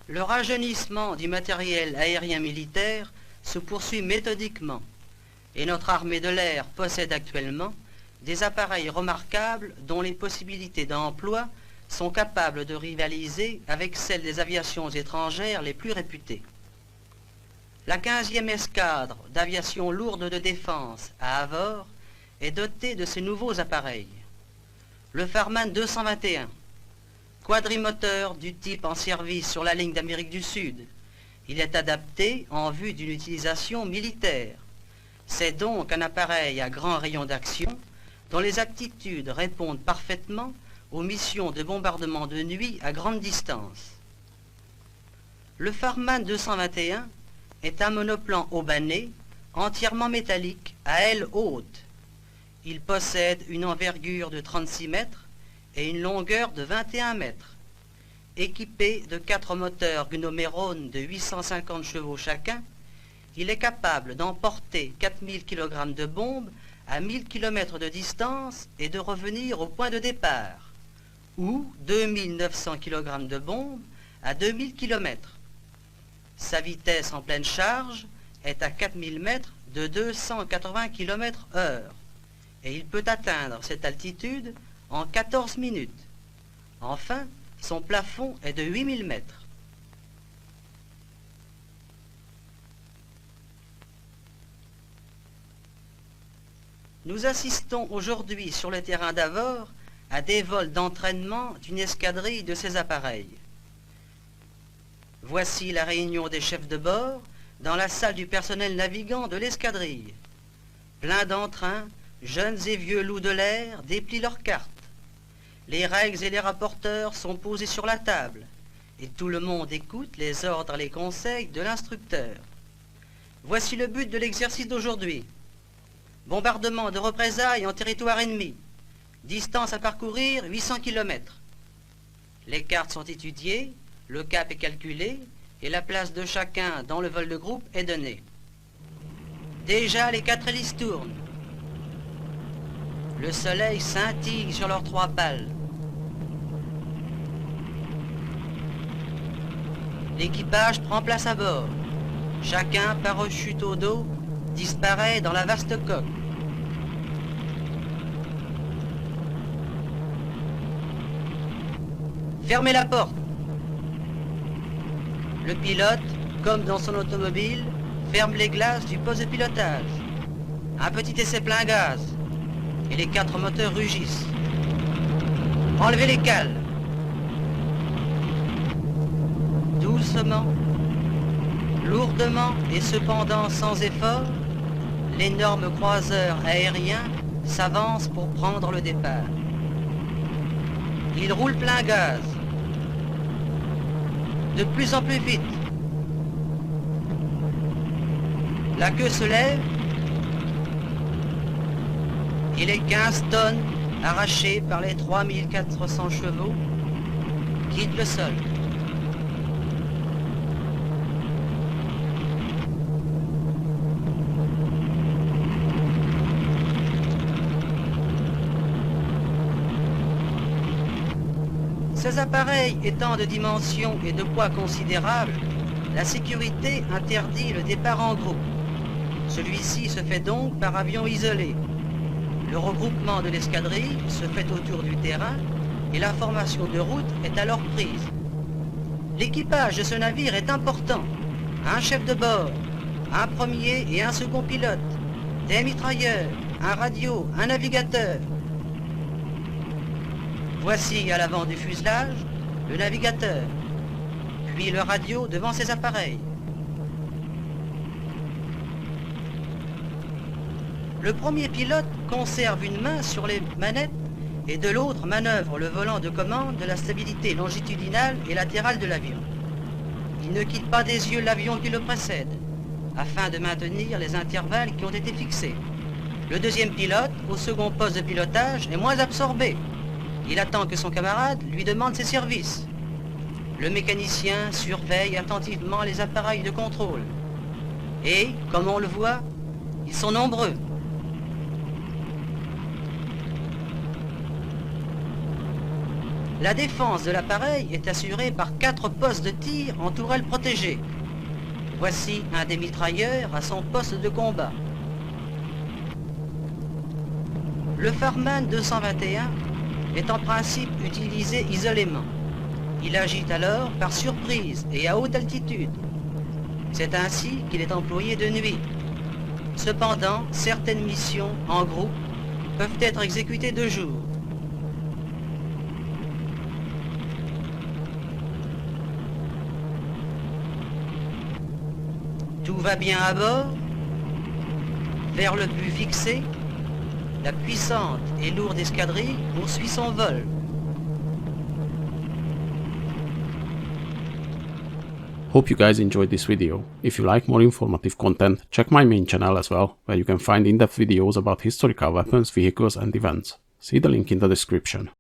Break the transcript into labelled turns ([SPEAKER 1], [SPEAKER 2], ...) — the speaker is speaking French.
[SPEAKER 1] Le rajeunissement du matériel aérien militaire se poursuit méthodiquement et notre armée de l'air possède actuellement des appareils remarquables dont les possibilités d'emploi sont capables de rivaliser avec celles des aviations étrangères les plus réputées. La 15e escadre d'aviation lourde de défense à Avord est dotée de ces nouveaux appareils. Le Farman 221, quadrimoteur du type en service sur la ligne d'Amérique du Sud. Il est adapté en vue d'une utilisation militaire. C'est donc un appareil à grand rayon d'action dont les aptitudes répondent parfaitement aux missions de bombardement de nuit à grande distance. Le Farman 221 est un monoplan haubané, entièrement métallique, à aile haute. Il possède une envergure de 36 mètres et une longueur de 21 mètres. Équipé de 4 moteurs Gnomérone de 850 chevaux chacun, il est capable d'emporter 4000 kg de bombes à 1000 km de distance et de revenir au point de départ, ou 2900 kg de bombes à 2000 km. Sa vitesse en pleine charge est à 4000 mètres de 280 km/h et il peut atteindre cette altitude en 14 minutes. Enfin, son plafond est de 8000 mètres. Nous assistons aujourd'hui sur le terrain d'Avord à des vols d'entraînement d'une escadrille de ces appareils. Voici la réunion des chefs de bord dans la salle du personnel navigant de l'escadrille. Plein d'entrain, jeunes et vieux loups de l'air déplient leurs cartes. Les règles et les rapporteurs sont posés sur la table et tout le monde écoute les ordres et les conseils de l'instructeur. Voici le but de l'exercice d'aujourd'hui. Bombardement de représailles en territoire ennemi. Distance à parcourir 800 km. Les cartes sont étudiées, le cap est calculé et la place de chacun dans le vol de groupe est donnée. Déjà les 4 hélices tournent. Le soleil scintille sur leurs 3 pales. L'équipage prend place à bord. Chacun, parachute au dos, disparaît dans la vaste coque. Fermez la porte. Le pilote, comme dans son automobile, ferme les glaces du poste de pilotage. Un petit essai plein gaz. Et les 4 moteurs rugissent. Enlevez les cales. Doucement, lourdement et cependant sans effort, l'énorme croiseur aérien s'avance pour prendre le départ. Il roule plein gaz. De plus en plus vite. La queue se lève et les 15 tonnes arrachées par les 3400 chevaux quittent le sol. Ces appareils étant de dimension et de poids considérables, la sécurité interdit le départ en groupe. Celui-ci se fait donc par avion isolé. Le regroupement de l'escadrille se fait autour du terrain et la formation de route est alors prise. L'équipage de ce navire est important. Un chef de bord, un premier et un second pilote, des mitrailleurs, un radio, un navigateur. Voici à l'avant du fuselage le navigateur, puis le radio devant ses appareils. Le premier pilote conserve une main sur les manettes et de l'autre manœuvre le volant de commande de la stabilité longitudinale et latérale de l'avion. Il ne quitte pas des yeux l'avion qui le précède, afin de maintenir les intervalles qui ont été fixés. Le deuxième pilote, au second poste de pilotage, est moins absorbé. Il attend que son camarade lui demande ses services. Le mécanicien surveille attentivement les appareils de contrôle. Et, comme on le voit, ils sont nombreux. La défense de l'appareil est assurée par 4 postes de tir en tourelle protégée. Voici un des mitrailleurs à son poste de combat. Le Farman 221 est en principe utilisé isolément. Il agit alors par surprise et à haute altitude. C'est ainsi qu'il est employé de nuit. Cependant, certaines missions en groupe peuvent être exécutées de jour. Tout va bien à bord. Vers le but fixé, la puissante et lourde escadrille poursuit son vol.
[SPEAKER 2] Hope you guys enjoyed this video. If you like more informative content, check my main channel as well, where you can find in-depth videos about historical weapons, vehicles and events. See the link in the description.